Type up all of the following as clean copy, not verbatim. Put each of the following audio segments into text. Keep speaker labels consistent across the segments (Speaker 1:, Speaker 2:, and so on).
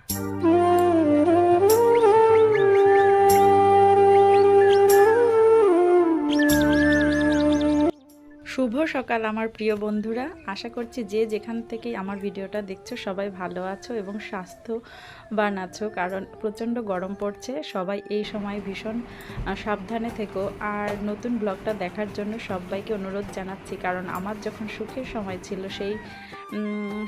Speaker 1: শুভ সকাল আমার প্রিয় বন্ধুরা, আশা করছি যে যেখান থেকেই আমার ভিডিওটা দেখছো সবাই ভালো আছো এবং স্বাস্থ্যবান আছো, কারণ প্রচণ্ড গরম পড়ছে। সবাই এই সময় ভীষণ সাবধানে থেকো। আর নতুন ব্লগটা দেখার জন্য সবাইকে অনুরোধ জানাচ্ছি, কারণ আমার যখন সুখের সময় ছিল সেই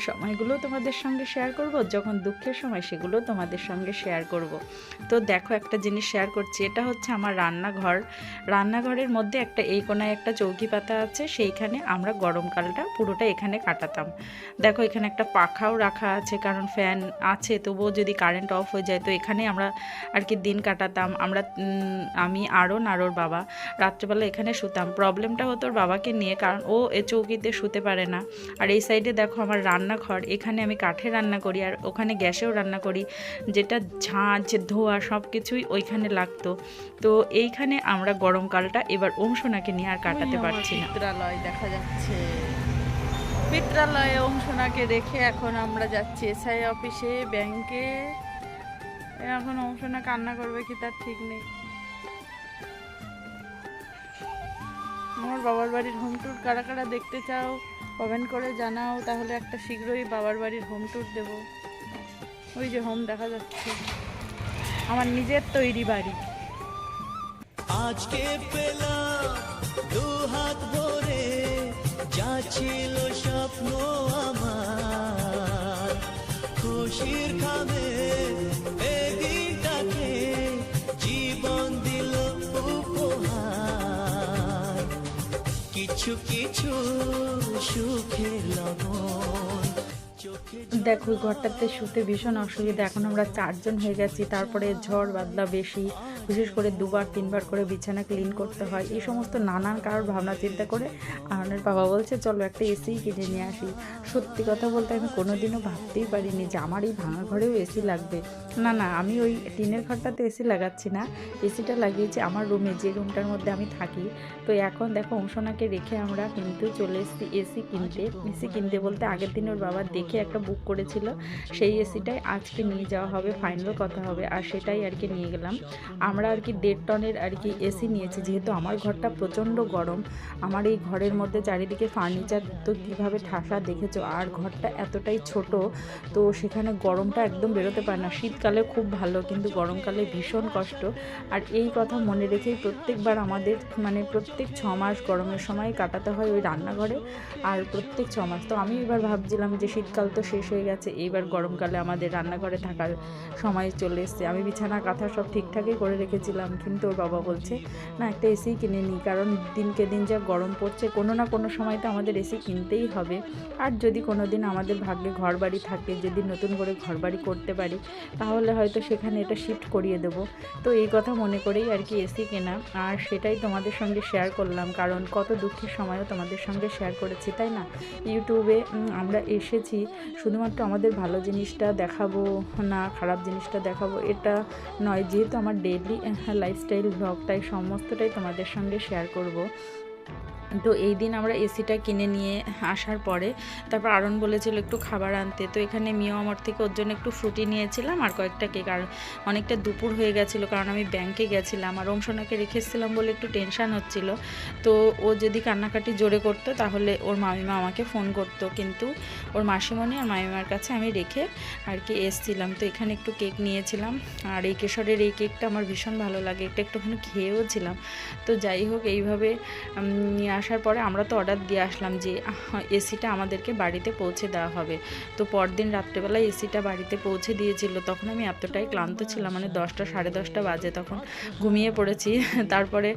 Speaker 1: সময়গুলো তোমাদের সঙ্গে শেয়ার করব, যখন দুঃখের সময় সেগুলো তোমাদের সঙ্গে শেয়ার করব। তো দেখো, একটা জিনিস শেয়ার করছি, এটা হচ্ছে আমার রান্নাঘরের মধ্যে একটা এই কোনায় একটা চৌকি পাতা আছে, সেইখানে আমরা গরমকালটা পুরোটা এখানে কাটাতাম। দেখো, এখানে একটা পাখাও রাখা আছে, কারণ ফ্যান আছে, তবুও যদি কারেন্ট অফ হয়ে যায় তো এখানে আমরা আর কি দিন কাটাতাম। আমি আরোর বাবা রাত্রেবেলা এখানে শুতাম। প্রবলেমটা হতো ওর বাবাকে নিয়ে, কারণ ও এ চৌকিতে শুতে পারে না। আর এই সাইডে দেখো আমার রান্নাঘর, এখানে আমি কাঠে রান্না করি আর ওখানে গ্যাসেও রান্না করি, যেটা ঝাঁঝ ধোয়া সব কিছুই ওইখানে লাগতো। তো এইখানে আমরা গরমকালটা এবার সোনাকে নিয়ে আর কাটাতে পারছি না।
Speaker 2: পিত্রালয় দেখা যাচ্ছে, পিত্রালয়ে সোনাকে রেখে এখন আমরা যাচ্ছি এসআই অফিসে, ব্যাংকে। এখন সোনা কান্না করবে কি তার ঠিক নেই। আমার বাবার বাড়ির হোম ট্যুর কারা কারা দেখতে চাও কমেন্ট করে জানাও, তাহলে একটা শীঘ্রই বাবার বাড়ির হোম ট্যুর দেবো। ওই যে হোম দেখা যাচ্ছে, আমার নিজের তৈরি বাড়ি।
Speaker 3: আজকে পেলাম দু হাত ভরে যা ছিল স্বপ্ন আমার, খুশির খাবে এই দিনটাকে জীবন দিল উপহার, কিছু কিছু সুখের লবণ।
Speaker 1: দেখো, ঘরটাতে শুতে ভীষণ অসুবিধা। এখন আমরা 4 জন হয়ে গেছি, তারপরে ঝড় বাদলা বেশি, বিশেষ করে 2-3 বার করে বিছানা ক্লিন করতে হয়। এই সমস্ত নানান কারোর ভাবনা চিন্তা করে আমার বাবা বলছে চলো একটা এসি কিনে নিয়ে আসি। সত্যি কথা বলতে আমি কোনোদিনও ভাবতেই পারিনি যে আমার এই ভাঙা ঘরেও এসি লাগবে। না, আমি ওই টিনের ঘরটাতে এসি লাগাচ্ছি না, এসিটা লাগিয়েছি আমার রুমে, যে রুমটার মধ্যে আমি থাকি। তো এখন দেখো সোনাকে রেখে আমরা কিন্তু চলে এসেছি এসি কিনতে বলতে আগের দিন ওর বাবা দেখে একটা বুক করেছিল, সেই এসিটাই আজকে নিয়ে যাওয়া হবে, ফাইনাল কথা হবে, আর সেটাই আর কি নিয়ে গেলাম। আমরা আর কি 1.5 টনের আর কি এসি নিয়েছি, যেহেতু আমার ঘরটা প্রচণ্ড গরম। আমার এই ঘরের মধ্যে চারিদিকে ফার্নিচার তো কীভাবে ঠাসা দেখেছো, আর ঘরটা এতটাই ছোট, তো সেখানে গরমটা একদম বেরোতে পারে না। শীতকালে খুব ভালো, কিন্তু গরমকালে ভীষণ কষ্ট। আর এই কথা মনে রেখেই প্রত্যেকবার আমাদের প্রত্যেক 6 মাস গরমের সময় কাটাতে হয় ওই রান্নাঘরে, আর প্রত্যেক 6 মাস। তো আমি এবার ভাবছিলাম যে শীতকাল তো শেষ হয়ে গেছে, এইবার গরমকালে আমাদের রান্নাঘরে থাকার সময় চলে এসছে। আমি বিছানা কাঁথা সব ঠিকঠাকই করে রেখেছিলাম, কিন্তু ওর বাবা বলছে না একটা এসি কিনে নিই, কারণ দিনকে দিন যা গরম পড়ছে, কোনো না কোনো সময় তো আমাদের এসি কিনতেই হবে। আর যদি কোনো দিন আমাদের ভাগ্যে ঘর বাড়ি থাকে, যদি নতুন করে ঘর বাড়ি করতে পারি, তাহলে হয়তো সেখানে এটা শিফট করিয়ে দেবো। তো এই কথা মনে করেই আর কি এসি কেনা, আর সেটাই তোমাদের সঙ্গে শেয়ার করলাম, কারণ কত দুঃখের সময়ও তোমাদের সঙ্গে শেয়ার করেছি, তাই না? ইউটিউবে আমরা এসেছি শুধুমাত্র আমাদের ভালো জিনিসটা দেখাবো না, খারাপ জিনিসটা দেখাবো এটা নয়, যেহেতু আমার ডেইলি লাইফস্টাইল ব্লগ, তাই সমস্তটাই তোমাদের সঙ্গে শেয়ার করব। তো এই দিন আমরা এসিটা কিনে নিয়ে আসার পরে তারপর আরন বলেছিল একটু খাবার আনতে, তো এখানে মিও আমার থেকে ওর জন্য একটু ফ্রুটি নিয়েছিলাম আর কয়েকটা কেক। আর অনেকটা দুপুর হয়ে গেছিলো, কারণ আমি ব্যাংকে গেছিলাম আর সোনাকে রেখেছিলাম বলে একটু টেনশান হচ্ছিল। তো ও যদি কান্নাকাটি জোরে করতো তাহলে ওর মামিমা আমাকে ফোন করতো, কিন্তু ওর মাসিমণি আর মামিমার কাছে আমি রেখে আর কি এসছিলাম। তো এখানে একটু কেক নিয়েছিলাম, আর এই কেশরের এই কেকটা আমার ভীষণ ভালো লাগে, এটা একটুখানি খেয়েও ছিলাম। তো যাই হোক, এইভাবে নিয়ে আসার পরে আমরা তো অর্ডার দিয়ে আসলাম যে এসিটা আমাদেরকে বাড়িতে পৌঁছে দেওয়া হবে। তো পরদিন রাত্রেবেলায় এসিটা বাড়িতে পৌঁছে দিয়েছিল, তখন আমি এতটাই ক্লান্ত ছিলাম, 10টা 10:30 বাজে, তখন ঘুমিয়ে পড়েছি। তারপরে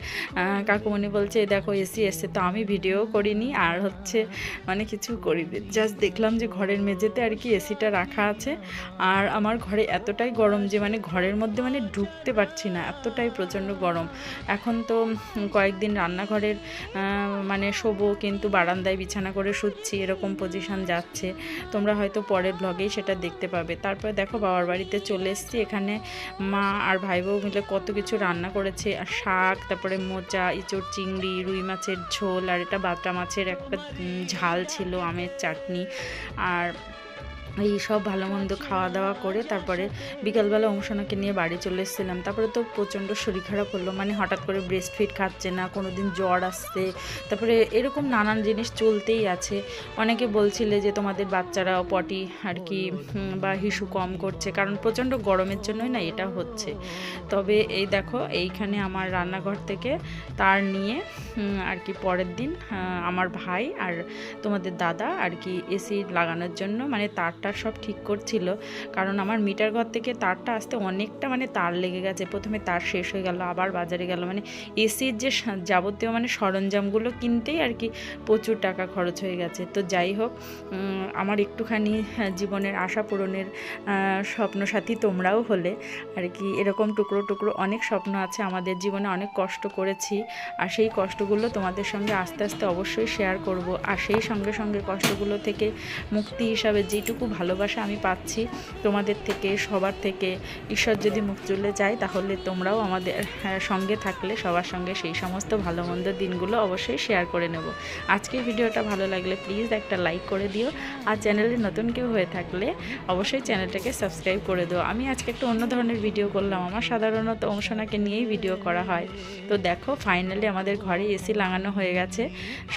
Speaker 1: কাকুমণি বলছে এই দেখো এসি এসছে, তো আমি ভিডিও করিনি আর কিছু করিনি, জাস্ট দেখলাম যে ঘরের মেঝেতে আর কি এসিটা রাখা আছে। আর আমার ঘরে এতটাই গরম যে ঘরের মধ্যে ঢুকতে পারছি না, এতটাই প্রচণ্ড গরম। এখন তো কয়েকদিন রান্নাঘরের শোবো, কিন্তু বারান্দায় বিছানা করে শুচ্ছি, এরকম পজিশন যাচ্ছে। তোমরা হয়তো পরের ব্লগেই সেটা দেখতে পাবে। তারপরে দেখো বাবার বাড়িতে চলে এসেছি, এখানে মা আর ভাই বউ মিলে কত কিছু রান্না করেছে, আর শাক, তারপরে মোচা, ইঁচড় চিংড়ি, রুই মাছের ঝোল, আর এটা বাটা মাছের একটা ঝাল ছিল, আমের চাটনি, আর এই সব ভালো মন্দ খাওয়া দাওয়া করে তারপরে বিকালবেলা অংশনাকে নিয়ে বাড়ি চলে এসেছিলাম। তারপরে তো প্রচণ্ড শরীর খারাপ হলো, মানে হঠাৎ করে ব্রেস্ট ফিড খাচ্ছে না, কোনো দিন জ্বর আসছে, তারপরে এরকম নানান জিনিস চলতেই আছে। অনেকে বলছিলে যে তোমাদের বাচ্চারাও পটি আর কি বা হিসু কম করছে, কারণ প্রচণ্ড গরমের জন্যই না এটা হচ্ছে। তবে এই দেখো এইখানে আমার রান্নাঘর থেকে তার নিয়ে আর কি পরের দিন আমার ভাই আর তোমাদের দাদা আর কি এসি লাগানোর জন্য মানে তারটা সব ঠিক করছিল, কারণ আমার মিটার ঘর থেকে তারটা আসতে অনেকটা মানে তার লেগে গেছে। প্রথমে তার শেষ হয়ে গেল, আবার বাজারে গেল, মানে এসির যে যাবতীয় মানে সরঞ্জামগুলো কিনতেই আর কি প্রচুর টাকা খরচ হয়ে গেছে। তো যাই হোক, আমার একটুখানি জীবনের আশা পূরণের স্বপ্নসাথী তোমরাও হলে আর কি। এরকম টুকরো টুকরো অনেক স্বপ্ন আছে আমাদের জীবনে, অনেক কষ্ট করেছি, আর সেই কষ্টগুলো তোমাদের সঙ্গে আস্তে আস্তে অবশ্যই শেয়ার করব। আর সেই সঙ্গে সঙ্গে কষ্টগুলো থেকে মুক্তি হিসাবে যেটুকু ভালোবাসা আমি পাচ্ছি তোমাদের থেকে, সবার থেকে, ঈশ্বর যদি মুখ তুলে যায় তাহলে তোমরাও আমাদের সঙ্গে থাকলে সবার সঙ্গে সেই সমস্ত ভালো মন্দ দিনগুলো অবশ্যই শেয়ার করে নেব। আজকের ভিডিওটা ভালো লাগলে প্লিজ একটা লাইক করে দিও, আর চ্যানেলে নতুন কেউ হয়ে থাকলে অবশ্যই চ্যানেলটাকে সাবস্ক্রাইব করে দিও। আমি আজকে একটু অন্য ধরনের ভিডিও করলাম, আমার সাধারণত অংশনাকে নিয়েই ভিডিও করা হয়। তো দেখো ফাইনালি আমাদের ঘরে এসি লাগানো হয়ে গেছে।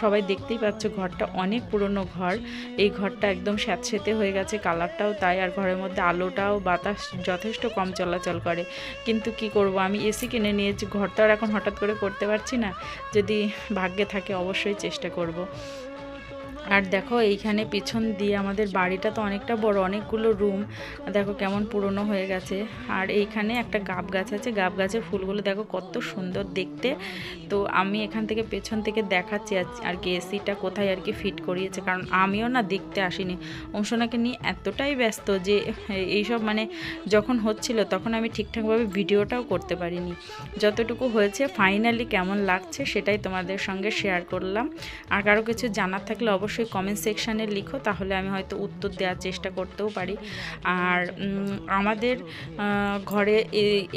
Speaker 1: সবাই দেখতেই পাচ্ছ ঘরটা অনেক পুরনো ঘর, এই ঘরটা একদম স্যাঁতসেঁতে হয়ে গেছে, কালারটাও তাই, আর ঘরের মধ্যে আলোটাও বাতাস যথেষ্ট কম চলাচল করে। কিন্তু কি করব, আমি এসি কিনে নিয়েছি, ঘরটা আর এখন হঠাৎ করে করতে পারছি না, যদি ভাগ্যে থাকে অবশ্যই চেষ্টা করব। আর দেখো এইখানে পিছন দিয়ে আমাদের বাড়িটা তো অনেকটা বড়, অনেকগুলো রুম, দেখো কেমন পুরনো হয়ে গেছে। আর এইখানে একটা গাব গাছ আছে, গাব গাছের ফুলগুলো দেখো কত সুন্দর দেখতে। তো আমি এখান থেকে পেছন থেকে দেখাচ্ছি আর কি এসিটা কোথায় আর কি ফিট করিয়েছে, কারণ আমিও না দেখতে আসিনি, অংশনাকে নিয়ে এতটাই ব্যস্ত যে এইসব মানে যখন হচ্ছিল তখন আমি ঠিকঠাকভাবে ভিডিওটাও করতে পারিনি। যতটুকু হয়েছে ফাইনালি কেমন লাগছে সেটাই তোমাদের সঙ্গে শেয়ার করলাম। আর কারো কিছু জানার থাকলে অবশ্যই কমেন্ট সেকশানে লিখো, তাহলে আমি হয়তো উত্তর দেওয়ার চেষ্টা করতেও পারি। আর আমাদের ঘরে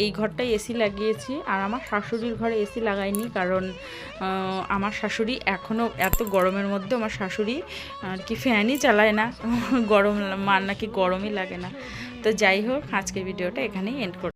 Speaker 1: এই ঘরটাই এসি লাগিয়েছি, আর আমার শাশুড়ির ঘরে এসি লাগাইনি, কারণ আমার শাশুড়ি এখনও এত গরমের মধ্যে আমার শাশুড়ি আর কি ফ্যানই চালায় না, গরম মার নাকি গরমই লাগে না। তো যাই হোক, আজকের ভিডিওটা এখানেই এন্ড করছি।